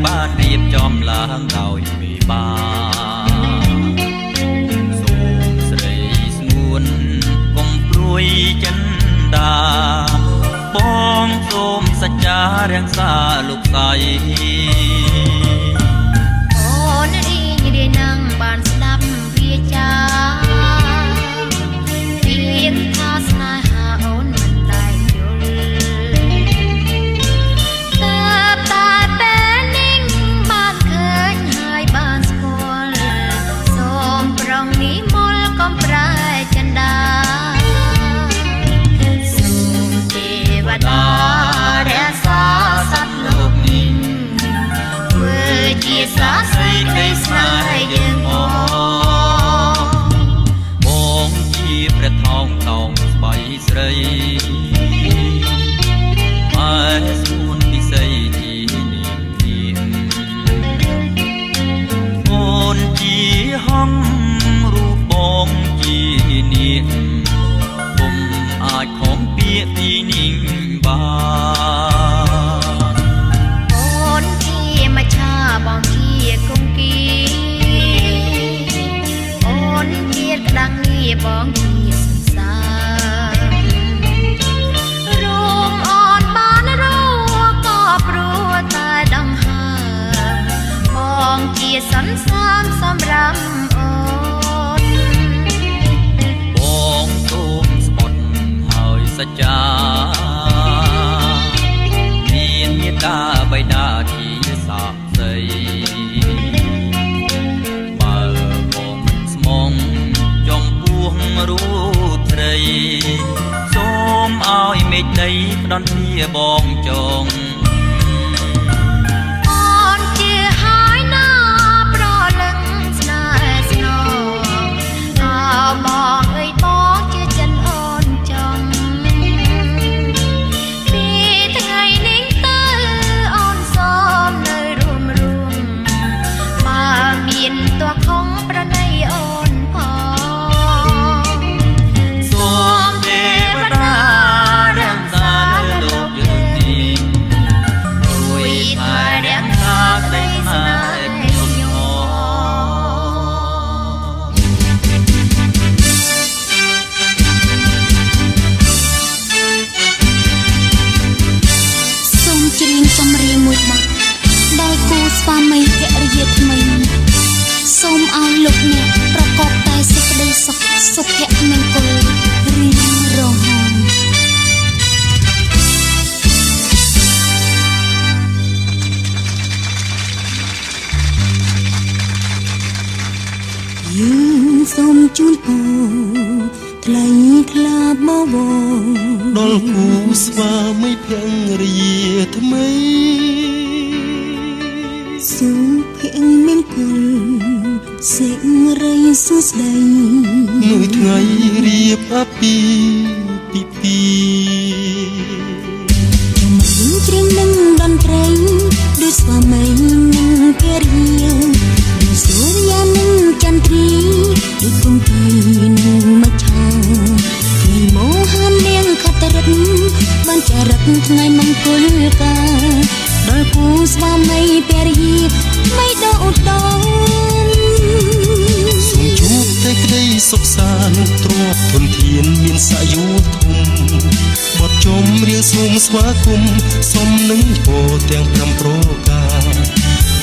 បានរៀបចំឡើងដោយមេបាសូមស្រីស្ងួនកុំព្រួយចិនដាបងសូមសច្ចារាំងសាលោកស្រីអូនរីងរាយនឹងបានស្ដាប់វាចាពីងថាស្នេហាអូនមិនតែយល់តែពេលនេះបានឃើញហើយបានស្គាល់សូមប្រងនិមលកុំប្រែចិនដាសូមទេវតារក្សាសត្វលោកនេះធ្វើជាសាស្ត្រីក្តីស្នេហ៍យើងបងជាព្រះថោងតោងស្បៃស្រីម៉ែស្មួនពិសីជានាងនាងអូនជាហងរូបបងជានាងពុំអាចខំពាក្យទីនាងបានអូនជាមច្ឆាបងជាគង្គីអូនជាក្តាំងងារបងជាសន្សារួមអូនបានរួក៏ព្រោះតែដង្ហើមបងជាសន្សានសម្រាប់អូនបងសូមស្បត់ហើយសច្ចាមានមេត្តាបិតាជាសាក្សីបើបងមិនស្មងចំពោះរូបស្រីសូមឲ្យមេឃដីផ្ដន់ជាបងចងអូនជាហើយណាប្រលឹងស្នេហ៍ស្នងអើបងអើយបងជាចិនអូនចង់ពីថ្ងៃនេះទៅអូនសូមនៅរួមបើមានតួខំប្រណីអូនផងសូមទេវតារាំងសាលើលោកយើងនេះជួយថែរាំងសាក្តីស្នេហ៍ខ្ញុំសូមច្រៀងចម្រៀងមួយបទដោយគូស្វាមីភរិយាថ្មីសូមឲ្យលោកអ្នកប្រកបតែសេចក្តីសុខសុភមង្គលរៀងរហូតយើងសូមជូនពរថ្លៃថ្លាបបដល់គូស្វាមីភរិយាថ្មីសុភមង្គលសេរីសួស្តីមួយថ្ងៃរៀបអាពាហ៍ពិពាហ៍ចម្រៀងច្រៀងនឹងតន្ត្រីដូចស្វាមីនិងភរិយាដូចសូរ្យនិងចន្ទ្រីដូចគង្គានិងមច្ឆាថ្ងៃមោហាននាងខត្តរិទ្ធបានចារឹកថ្ងៃមង្គលការដល់គូស្វាមីភរិយាไม่ដោឧត្តមសូមជួបតែក្តីសុខសាន្តទ្រព្យធនធានមានសាយុធំបទចំរៀងសូមស្វាគមន៍សុំនឹងពោទាំង5ប្រការ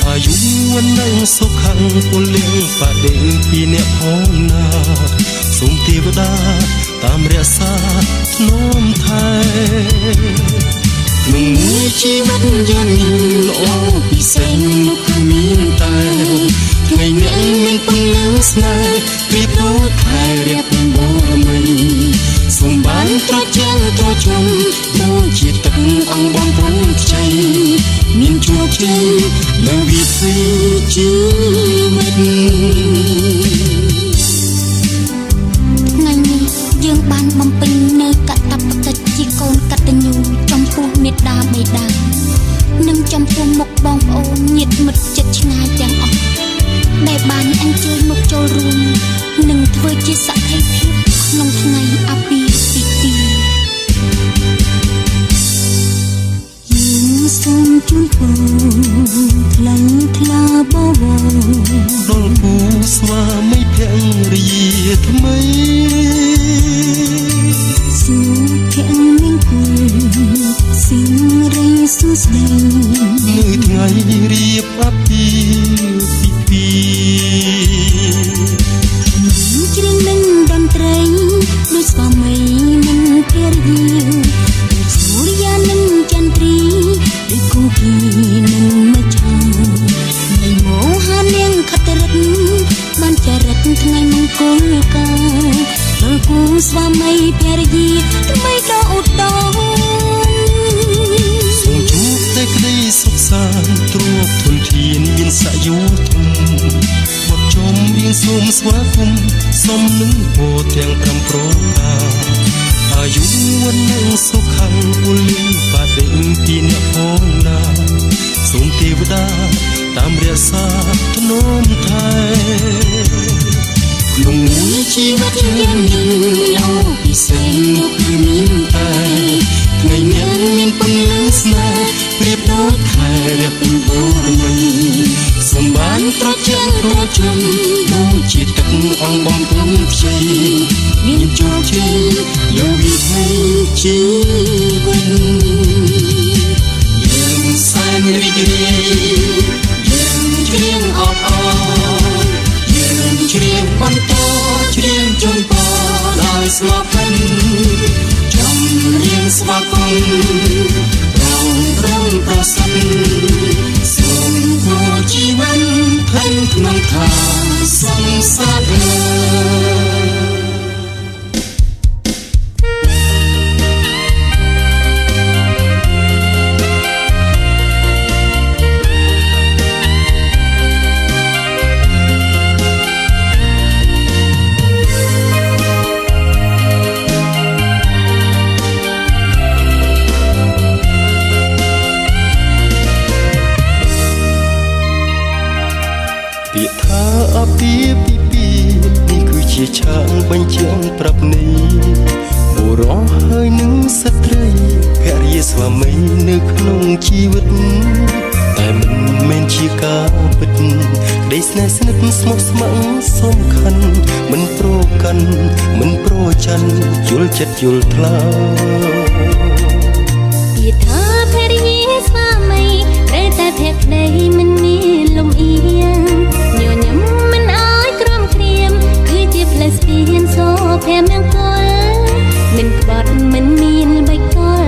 អាយុវណ្ណៈសុខៈពលៈបដិពីអ្នកផងណាសូមទេវតាតាមរក្សាធ្នមថែក្នុងមួយជីវិតយើងល្អពិសេសនោះគឺមានតែថ្ងៃនេះមានពន្លឺស្នេហ៍ពីព្រោះខែរៀបបូរមីសូមបានត្រជាត្រជុំដូចជាទឹកអង្គបងព្រំខ្ចីមានជួបជ័យនៅវិធីជីវិតថ្ងៃនេះយើងបានបំពេញនៅកតបកិច្ចជាកូនកតញ្ញូចំពោះមេត្តាបិតានិងចំពោះមុខបងប្អូនញាតិមិត្តជិតឆ្ងាយទាំងអស់ដែលបានអញ្ជើញមកចូលរួមនិងធ្វើជាសក្ខីភាពក្នុងថ្ងៃអាពាហ៍ពិពាហ៍យើងសូ សូមជូនពរថ្លៃថ្លាបវរដល់គូស្វាមីភរិយាថ្មីសុខៈមង្គលសិរីសួស្ដីនៅថ្ងៃរៀបអាពាហ៍ពិពាហ៍ច្រៀងនឹងតន្ត្រីដូចស្វាមីនិងភរិយាដូចសូរ្យានិងចន្ទ្រីដូចគង្គានិងមច្ឆានៃមោហានាងខត្តរិទ្ធបានចរិតថ្ងៃមង្គលការដល់គូស្វាមីភរិយាថ្មីដ៏ឧត្តមសូមជួបតែក្តីសុខសាន្តទ្រព្យធនធានមានសក្យោធំបទចំរៀងសូមស្វាគមន៍សូមនឹងពោទាំង5ប្រការអាយុវណ្ណៈសុខៈពលីបដិញពីអ្នកផងណាសូមទេវតាតាមរក្សាធ្នមថែក្នុងមួយជីវិតយើងយ៉ាងពិសេសនោះគឺមានតែថ្ងៃនេះមានពន្លឺស្នេហ៍ប្រៀបដូចខែរះពីបូរមីសូមបានត្រជាក់ត្រជុំដូចជាទឹកអង្គបំពេញខ្ចីមានជោគជ័យយកវិថីជីវិតយើងសែនរីករាយយើងច្រៀងអបអរយើងច្រៀងបន្តច្រៀងជូនពរដោយស្មោះផ្លិនចម្រៀងស្វាគមន៍រងប្រសិទ្ធសូមគួរជីវិតភ័យក្នុងខាងសង្សារពាក្យថាអាពាហ៍ពិពាហ៍នេះគឺជាឆាកបញ្ជាក់ប្រាប់នៃបុរសហើយនឹងស្ត្រីភរិយាស្វាមីនៅក្នុងជីវិតតែមិនមែនជាការពិតក្តីស្នេហ៍ស្និទ្ធស្មោះស្ម័គ្រសំខាន់មិនប្រកាន់មិនប្រច័ណ្ឌយល់ចិត្តយល់ថ្លើពាក្យថាភរិយាស្វាមីត្រូវតែភក្តីមិនមានលំអៀងញញឹមមិនអើយក្រំគ្រាមគឺជាផ្លែស្ពានសូភមង្គលមិនក្បត់មិនមានបិទកល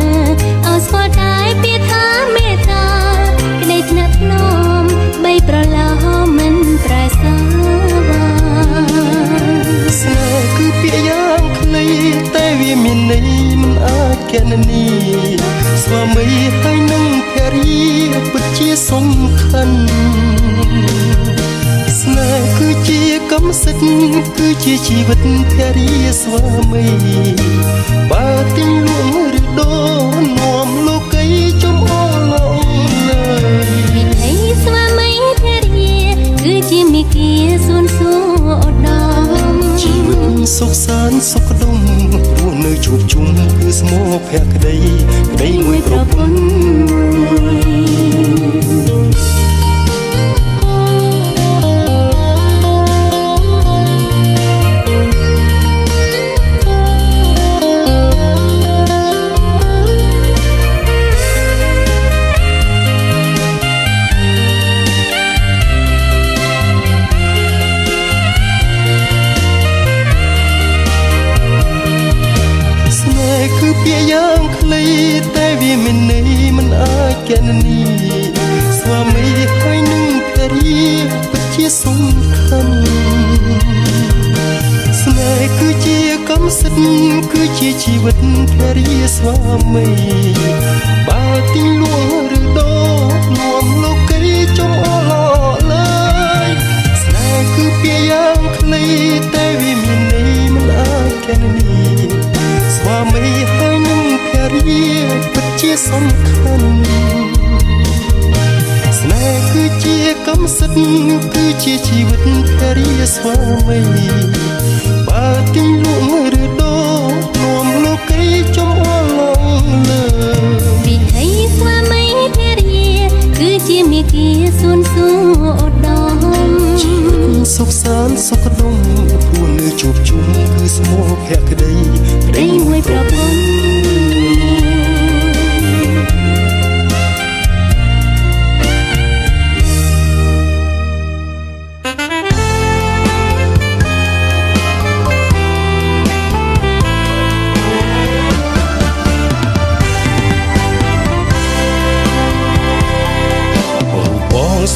ឲ្យស្គាល់តែពាក្យថាមេត្តាក្តីថ្នាក់ថ្នមបីប្រឡោមិនប្រែសាវាស្នេហ៍គឺពាក្យយ៉ាងខ្លីតែវាមានន័យមិនអាចកណនីស្វាមីហើយនឹងភរិយាពិតជាសំខាន់ស្នេហ៍គឺជាកម្មសិទ្ធិគឺជាជីវិតភរិយាស្វាមីបើទីលួងឬដូរនាំលោកីចំអឡងលើវិថីស្វាមីភរិយាគឺជាមេគាសួនសួរឧត្តមជីវិតសុខសាន្តសុខដុមរស់នៅជួបជុំគឺស្មោះភក្តីក្តីមួយប្រពន្ធគឺពាក្យយ៉ាងខ្លីតែវាមានន័យមិនអាចកណនីស្វាមីហើយនឹងភរិយាពិតជាសំខាន់ស្នេហ៍គឺជាកម្មសិទ្ធិគឺជាជីវិតភរិយាស្វាមីបើទីលួងឬដូរនាំលោកីចំអឡលើយស្នេហ៍គឺពាក្យយ៉ាងខ្លីតែវាមានន័យមិនអាចកណនីស្វាមីហើយនឹងភរិយាពិតជាសំខាន់ស្នេហ៍គឺជាកម្មសិទ្ធិគឺជាជីវិតភរិយាស្វាមីបើទីលួងឬដូរនាំលោកីចំអឡងលើវិថីស្វាមីភរិយា សុខដុមពួននៅជួបជុំគឺស្មោភក្តីក្តីមួយប្រពន្ធ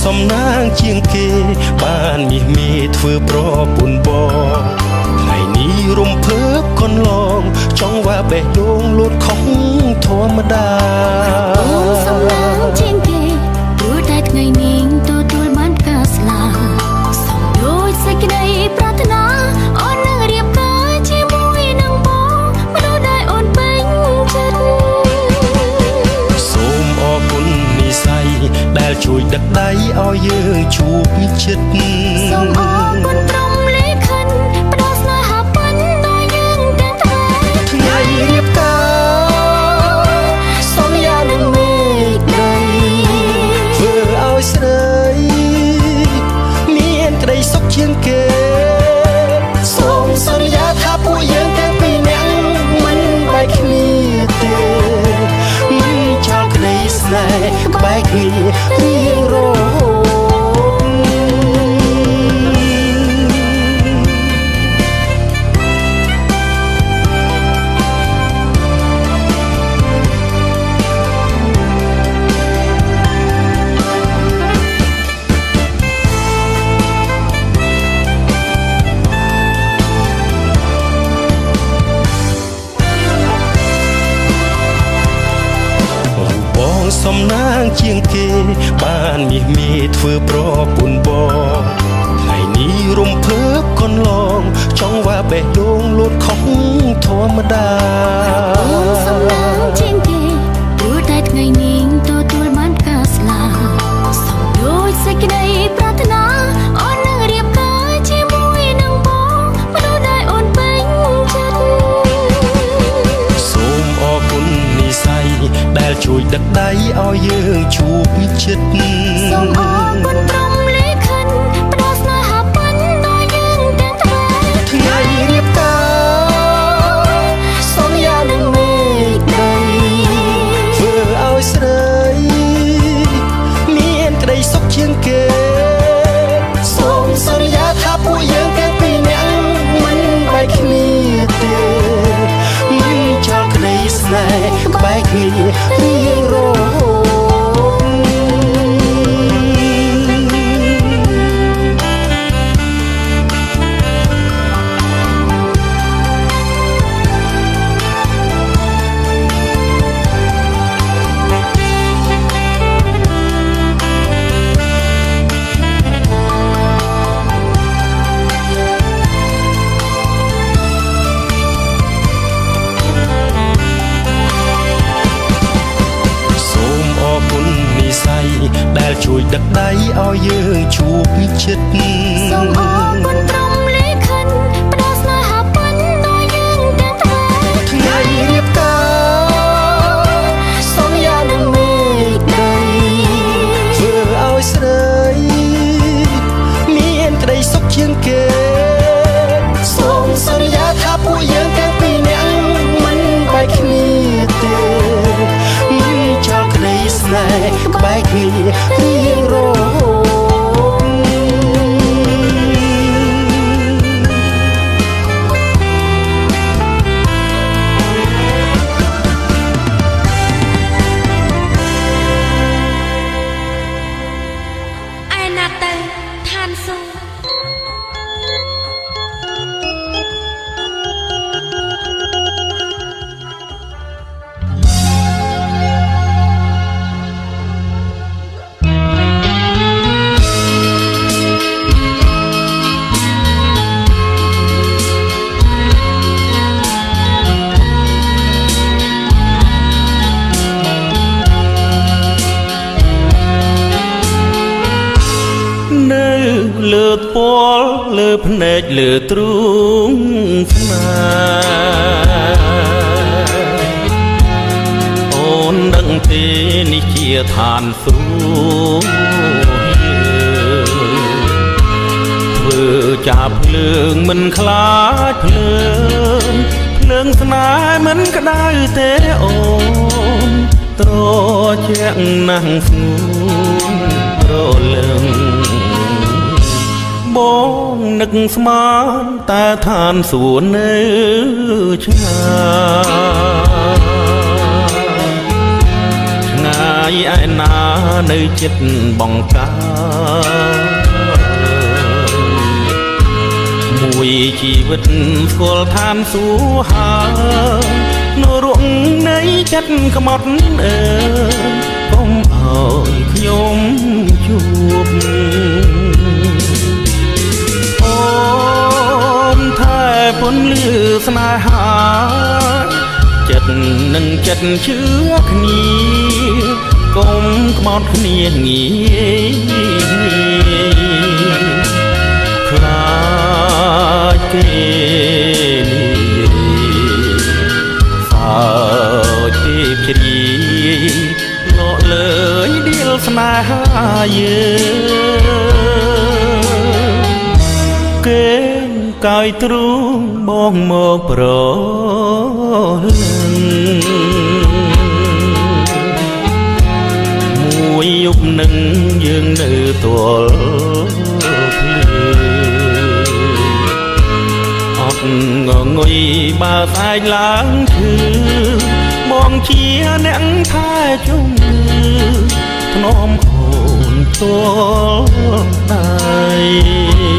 សំណាងជាងគេបានមាសមេធ្វើប្រពន្ធបងថ្ងៃនេះរំភើបកូនឡងចង់ว่าបេះដូងលូតខុសធម្មតាសំណាងជាងគេព្រោះតែថ្ងៃនេះទទួលបានការស្លាសំដូចសេចក្តីប្រាថ្នាអូននឹងរៀបការជាមួយនឹងបងមនុស្សដែលអូនពេញចិត្តសូមអរគុណនិស្ស័យដែលជួយដឹកដៃឲ្យយើងជួបចិត្តសូមអរគុណព្រមលិខិតផ្ដល់ស្នេហាពិនដល់យើងទាំងថ្ងៃរៀបការសន្យានឹងមេឃដីធ្វើឲ្យស្រីមានក្តីសុខជាងគេសូមសន្យាថាពួកយើងទាំងពីរនាក់មិនបែកគ្នាទេមិនចោលក្តីស្នេហ៍បែកគ្នារៀងរហូតសំណាងជាងគេបានមាសមេធ្វើប្រពន្ធបងថ្ងៃនេះរំភើបកូនឡងចង់ว่าបេះដូងលូតខុសធម្មតាសំណាងជាងគេព្រោះតែថ្ងៃនេះទទួលបានការស្លាសំដូចសេចក្តីប្រាថ្នាអូននឹងរៀបការជាមួយនឹងបងមនុស្សដែលអូនពេញចិត្តសូមអរគុណនិស្ស័យដែលជួយដឹកដៃឲ្យយើងជួបចិត្តសូមអរគុណព្រមលិខិតផ្ដល់ស្នេហាពិនដល់យើងទាំងថ្ងៃរៀបការសន្យានឹងមេឃដីធ្វើឲ្យស្រីមានក្តីសុខជាងគេសូមសន្យាថាពួកយើងទាំងពីរនាក់មិនបែកគ្នាទេមិនចោលក្តីស្នេហ៍បែកគ្នារៀងរហូតដែលជួយដឹកដៃឲ្យយើងជួបចិត្តសូមអរគុណព្រមលិខិតផ្ដល់ស្នេហាពិនដល់យើងទាំងថ្ងៃរៀបការសន្យានឹងមេឃដីធ្វើឲ្យស្រីមានក្តីសុខជាងគេសូមសន្យាថាពួកយើងទាំងពីរនាក់មិនបែកគ្នាទេមិនចោលក្តីស្នេហ៍បែកគ្នារៀងរហូតឯណាទៅឋានសួគ៌លើពណ៌លើភ្នែកលើទ្រូងស្នេហ៍អូនដឹងទេនេះជាឋានសួគ៌ ធ្វើចាប់ភ្លើងមិនខ្លាចភ្លើងភ្លើងស្នេហ៍មិនក្តៅទេអូនត្រជាក់ណាស់ស្ងួនរលឹងបងនឹកស្មានតែឋានសួគ៌នៅឆ្ងាយឯណានៅចិត្តបងកាមួយជីវិតស្គាល់ឋានសួគ៌ហើយនៅរួងនៃចិត្តក្បត់អើកុំឲ្យខ្ញុំជួបអូនថែពន្លឺស្នេហាចិត្តនឹងចិត្តជឿគ្នាកុំខ្មោចគ្នាងាយខ្លាចគេនិយាយសើចទេព្រាយលក់លើយដៀលស្នេហាយើងគេកាយទ្រូងបងមកប្រលឹងមួយយប់នឹងយើងនៅទាល់ភ្លឺអត់ងងុយបើស្អែកឡើងឈឺបងជាអ្នកថែជុំធ្នមអូនទាល់ដៃ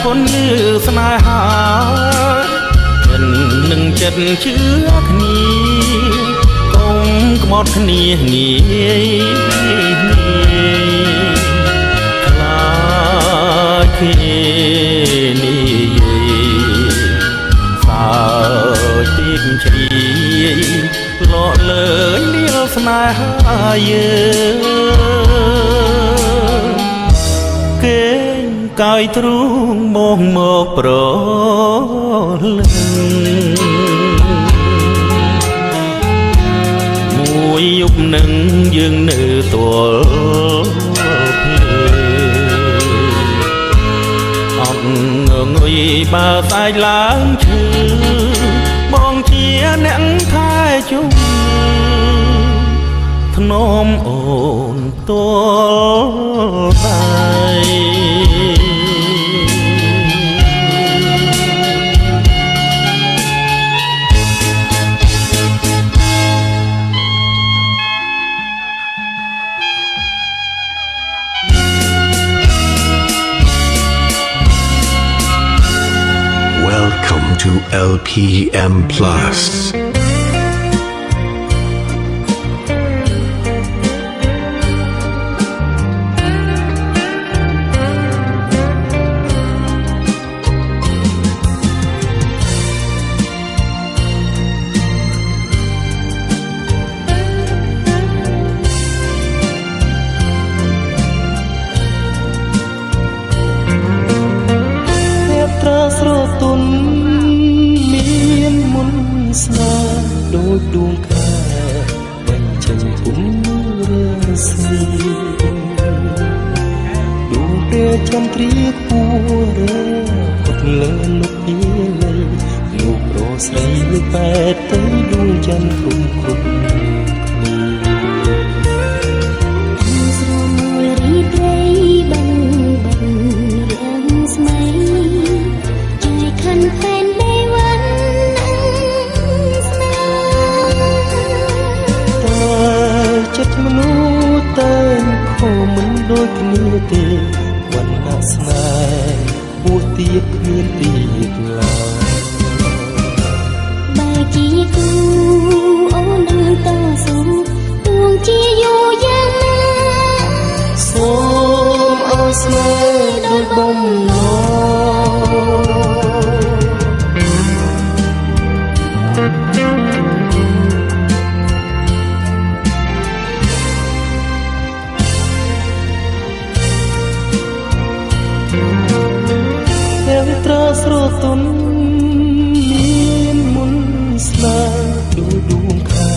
ពន្លឺស្នេហាចិត្តនឹងចិត្តជឿគ្នាកុំក្បត់គ្នាងាយខ្លាចគេនិយាយសើចទីមជ្រាយលក់លើយលាលស្នេហាយើងគេកាយទ្រូងមកប្រលឹងមួយយប់នឹងយើងនៅទាល់ភ្លឺអត់ងងុយបើស្អែកឡើងឈឺបងជាអ្នកថែជុំធ្នមអូនទាល់ដៃWelcome to LPM Plus. Đôi đuông khá bánh chân cũng rơ xì đuông rê chân triết cua rơ Cột lơ lúc đi lây Lúc rô xây lúc bẹt tới đuông chân khung khung mình đôi kia têวันน่ะสนายบัวเตียบเมียนตีกลา bài chỉ cu ô nâng ទន់មានមុនស្នេហ៍ដូចដួងខែ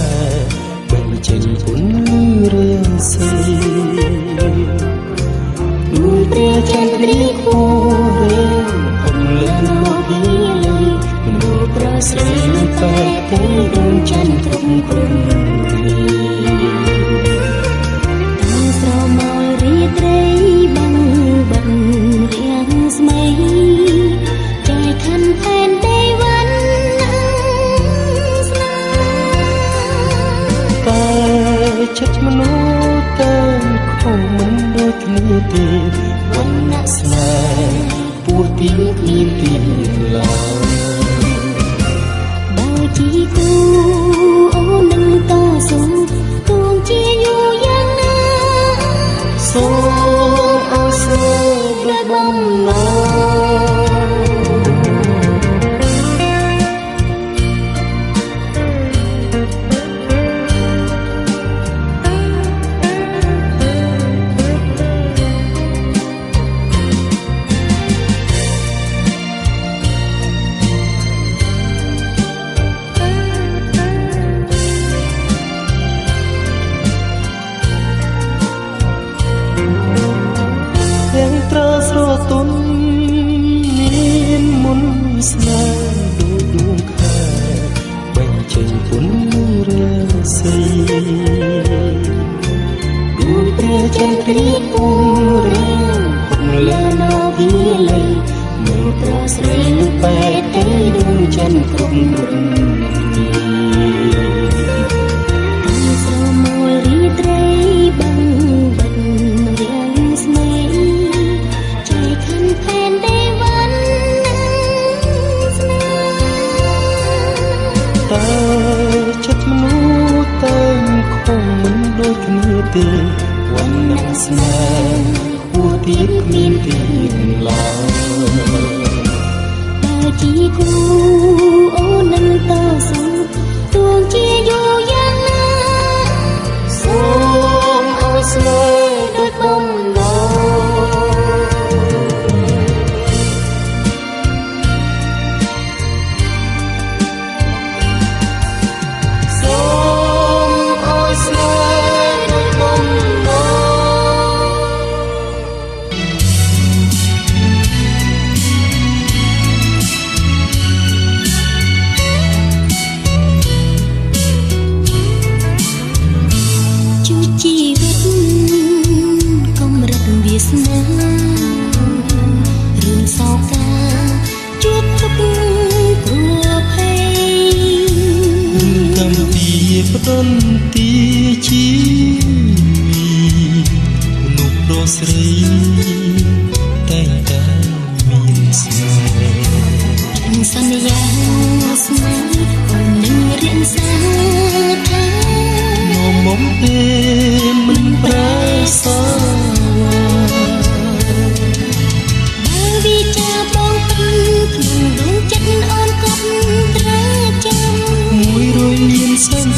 បញ្ចេញពន្លឺរាសីដូចព្រះចន្ទរីគូរើហំលឹងមកពីលីមនុស្សប្រស្រីនឹងតែទៅដួងចន្ទទ្រង់ព្រំរី ស្រមោលរីត្រីបាំងបាំងរៀងស្មីចែកខណ្ឌផែនដីវណ្ណស្នេហ៍តែចិត្តមនុស្សតែខុសមិនដូចគ្នាទេវណ្ណៈស្នេហ៍ពួរទីគ្មានទីឡើយបើជីគូអូននឹងតស៊ូទោះជាយូរយ៉ាងណាសូមអោយស្នេហ៍ដូចបំណងទុនមានមុនស្នេហ៍ដូចដួងខែបញ្ចេញពន្លឺរាសីដូចព្រះចន្ទរីគូរើហំលើនៅពីលីមើលប្រស្រីនឹងបែកទៅដួងចន្ទគ្រប់ព្រំស្រមោលរីត្រីបាំងបាំងរៀងស្មីផែនដីវណ្ណស្នេហ៍តែចិត្តមនុស្សតែខុសមិនដូចគ្នាទេវណ្ណៈស្នេហ៍ពួរទៀតគ្មានទៀតឡើយបើជីគូអូននឹងតស៊ូទោះជាយូរយ៉ាងណាសូមអោយស្នេហ៍ដូចបំណងស្នេហ៍រឿងសោកាជួបទុកព្រោះភ័យរឿងកម្មពីផ្ដន់ទីជីមនុស្សប្រស្រីតែងតែមានស្នេហ៍សន្យាស្នេហ៍អូននឹងរៀនសាថាមុំពេលមិនប្រែស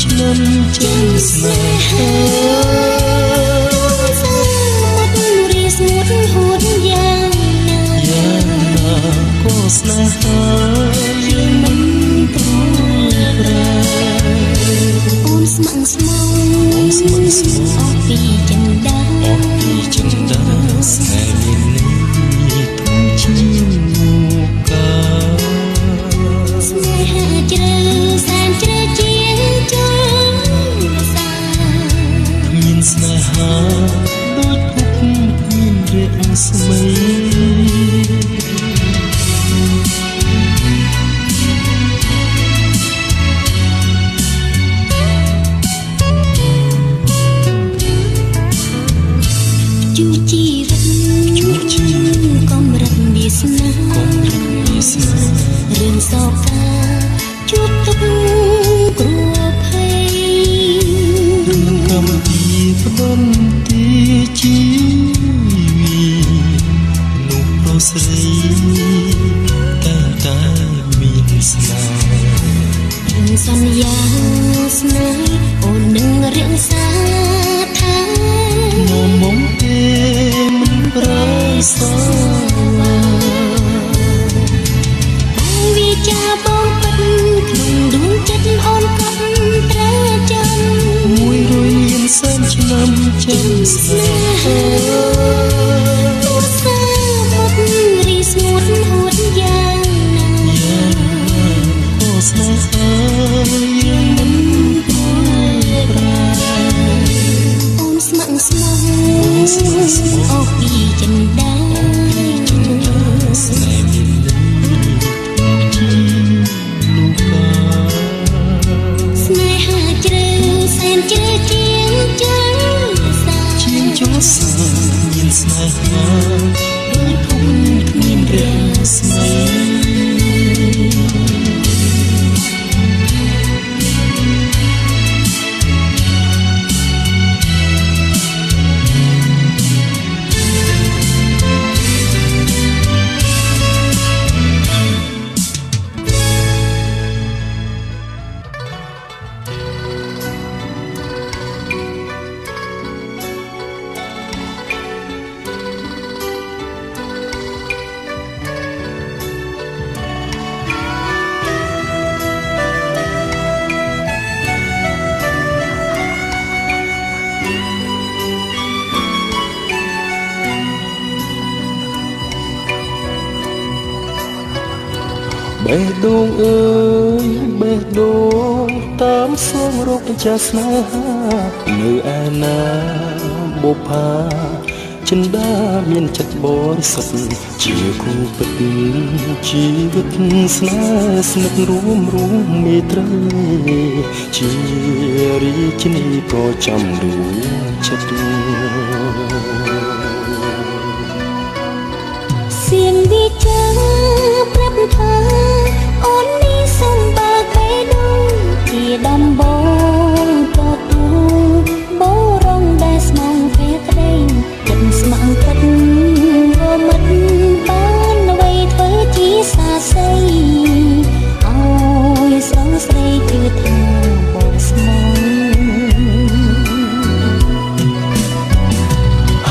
ឆ្នាំចាំស្នេហាសមុទ្ររីស្ងួតហួតយ៉ាងណាក៏ស្នេហាយើងមិនប្រែអូនស្មងស្មងអស់ពីចិន្តាស្នេហ៍មាននេះធំជាមកកាស្នេហាជ្រៅសែនជ្រៅជាស្នេហាដូចភពមានរាស្មីជួជីវិតកម្រិតវាសនារឿងសោកាជួបទុកគ្រោះភ័យរឿងកម្មពីផ្ដន់ទីជីវិតមនុស្សប្រស្រីតែមានស្នេហ៍សន្យាស្នេហ៍អូននឹងរៀងសាថាមុំពេលមិនប្រែស សែនឆ្នាំចិនស្នេហាទូសាមករីស្ងួតហួតយ៉ាងណាក៏ស្នេហាយើងមិនប្រែអូនស្ម័គ្រស្មោះអូពីចិនដាស្នេហ៍មានលឹងជាលោកកាស្នេហាជ្រៅសែនជ្រៅជាងជើសាជាងចុះសាមានស្នេហាដូចភពគ្មានរាស្មីបេះដូងអើយបេះដូងតាមសងរកចាស់ស្នេហានៅឯណាបុប្ផាចិន្តាមានចិត្តបរិសុទ្ធជាគូពិតជីវិតស្នេហ៍ស្និទ្ធរួមមេត្រីជារាជនីក៏ចាំរួមចិត្តសៀងវិចាប្រាប់ថាអូននេះសំបើកបេះដូងជាដំបងក៏ទូបរងដែលស្មងពេលក្ដីចិត្តស្មងគិតក៏មិនបានអ្វីធ្វើជាសាស័យអើយស្រងស្រីជឿថាបងស្មង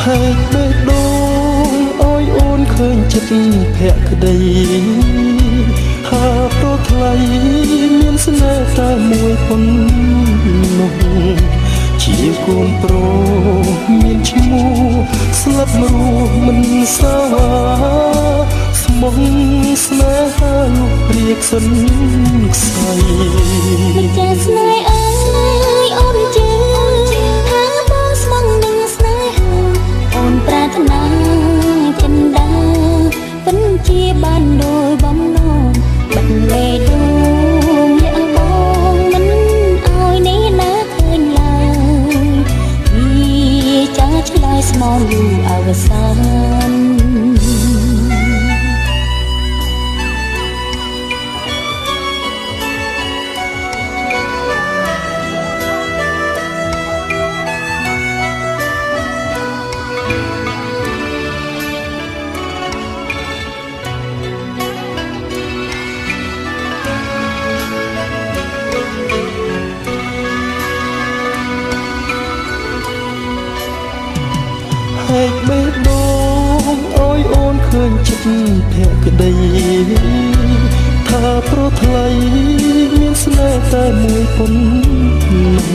ហើយបេះដូងអើយអូនឃើញចិត្តភក្តីហាប្រថ្លៃមានស្នេហ៍តែមួយប៉ុណ្ណោះជាកូនប្រុសមានឈ្មោះស្លាប់រស់មិនសាវាស្មងស្នេហាលោកព្រាកសិនខ្សែមិនចាស្នេហ៍អើយអូនជឿថាបងស្មងនឹងស្នេហាអូនប្រាថ្នាចិនដាពិនជាបានដោយបំណងបិទលេដូងលាក់បងមិនឲ្យនេះណាឃើញឡើយវាចាឆ្លើយស្មងយូរអវសានហេតុបេះដូងអើយអូនឃើញចិត្តភក្តីថាប្រថ្លៃមានស្នេហ៍តែមួយប៉ុណ្ណោះ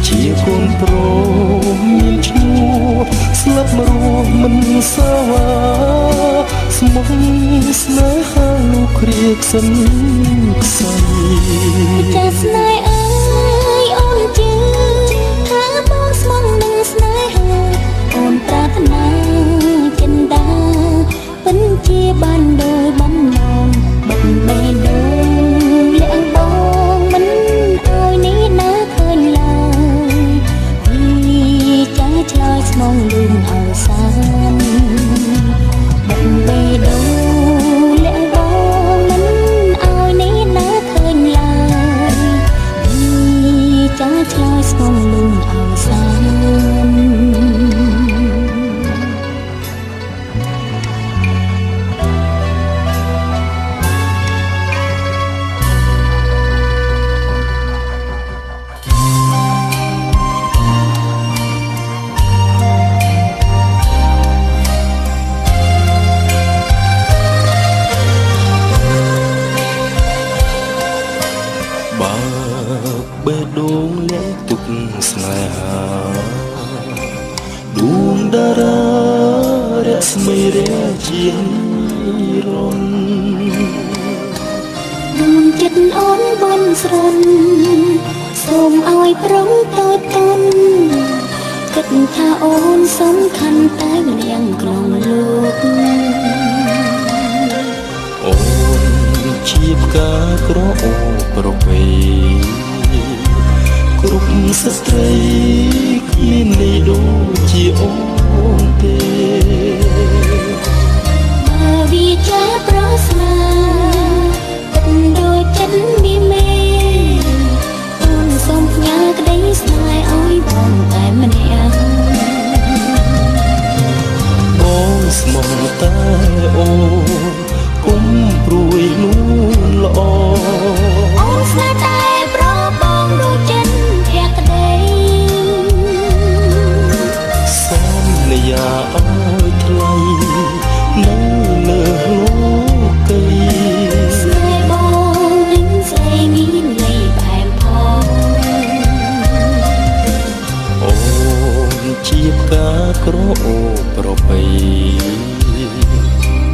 ជាកូនប្រុសមានឈ្មោះស្លាប់រស់មិនសាវាស្មងស្នេហាលោកគ្រាកសិនខ្សែចាស្នេហ៍អើយអូនជឿថាបងស្មងនឹងស្នេហាអូនប្រាថ្នាចិនដាពិនជាបានដោយបំណងបិទបេះដូងលាក់បងមិនឲ្យនេះណាឃើញឡើយវាចាឆ្លើយស្មងលឿនអវសានបិទបេះដូងលាក់បងមិនឲ្យនេះណាឃើញឡើយវាចាឆ្លើយស្មងលឿនអវសានបើបេះដូងលា ទុកស្នេហាដួងតារារស្មីរះជារនដួងចិត្តអូនបនស្រន់សូមឲ្យប្រុងតូចតន់គិតថាអូនសំខាន់តែម្នាក់ក្នុងលោកអូនជាផ្កាក្រអូបប្រពៃគ្រប់ស្ត្រីគ្មានន័យដូចជាអូនទេបើវាចាប្រស្នាទឹកដូចចិត្តមានមេអូនសូមផ្ញើក្តីស្នេហ៍ឲ្យបងតែម្នាក់បងស្មោះតែអូនគុំព្រួយនួនល្អអូនស្នេហ៍តែប្របងដូចចិត្តភក្តីសន្យាឲ្យថ្លៃនៅលើលោកីស្នេហ៍បងនឹងស្រីមានន័យបែបផងអូនជាផ្កាក្រអូបប្រពៃ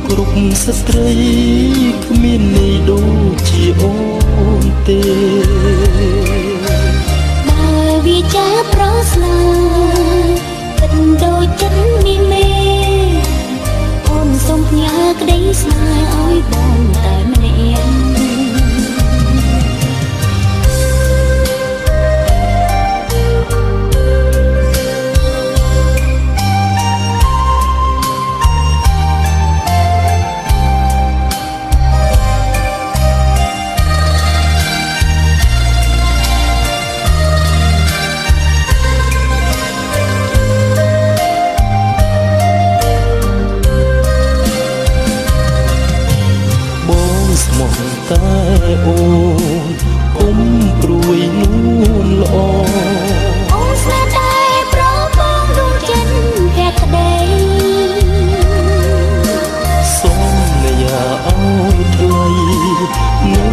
គ្រប់ស្ត្រីគ្មានន័យដូចជាអូនទេបើវាចាប្រស្នាទឹកដូចចិត្តមានមេអូនសូមផ្ញើក្តីស្នេហ៍ឲ្យបងតែម្នាក់ស្មោះតែអូនគុំព្រួយនួនល្អអូនស្នេហ៍តែប្របងដូចចិត្តភក្តីសន្យាឲ្យថ្លៃនៅ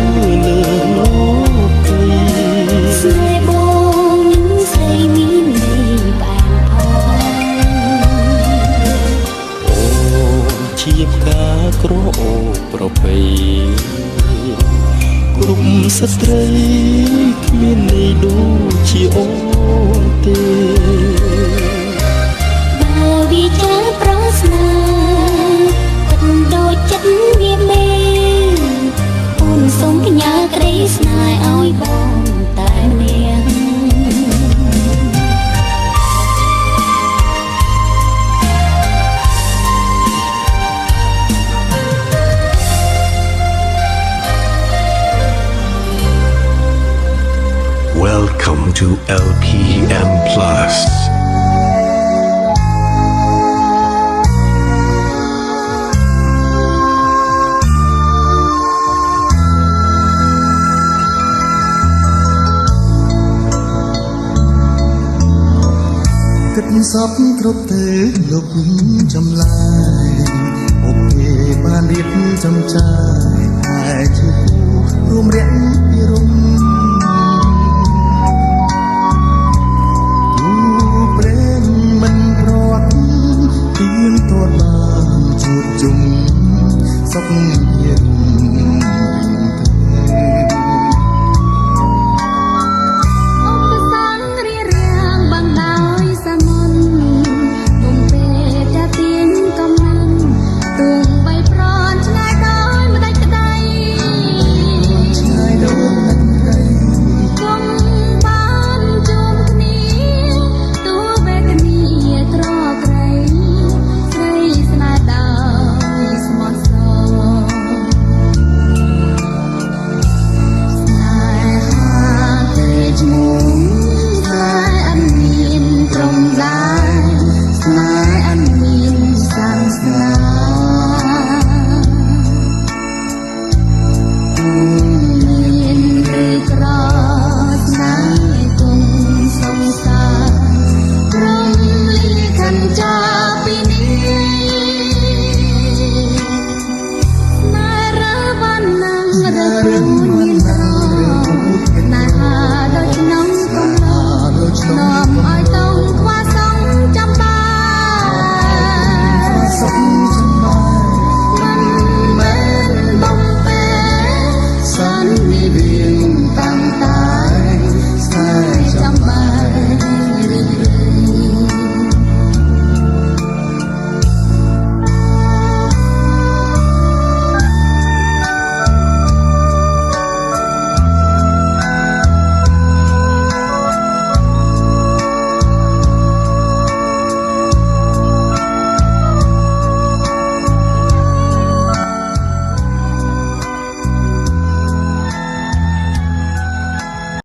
លើលោកីស្នេហ៍បងនឹងស្រីមានន័យបែបផងអូនជាផ្កាក្រអូបប្រពៃគ្រប់ស្ត្រីគ្មានន័យដូចជាអូនទេបើវាចាប្រស្នាទឹកដូចចិត្តវាមេអូនសូមផ្ញើក្តីស្នេហ៍ឲ្យបងតែម្នាក់ Welcome to LPM Plus. គិតសពគ្រប់ទៅលុបចម្លាយអូពេលបានរៀបចំចាយតែជាគូរួមរាក់ពីរំ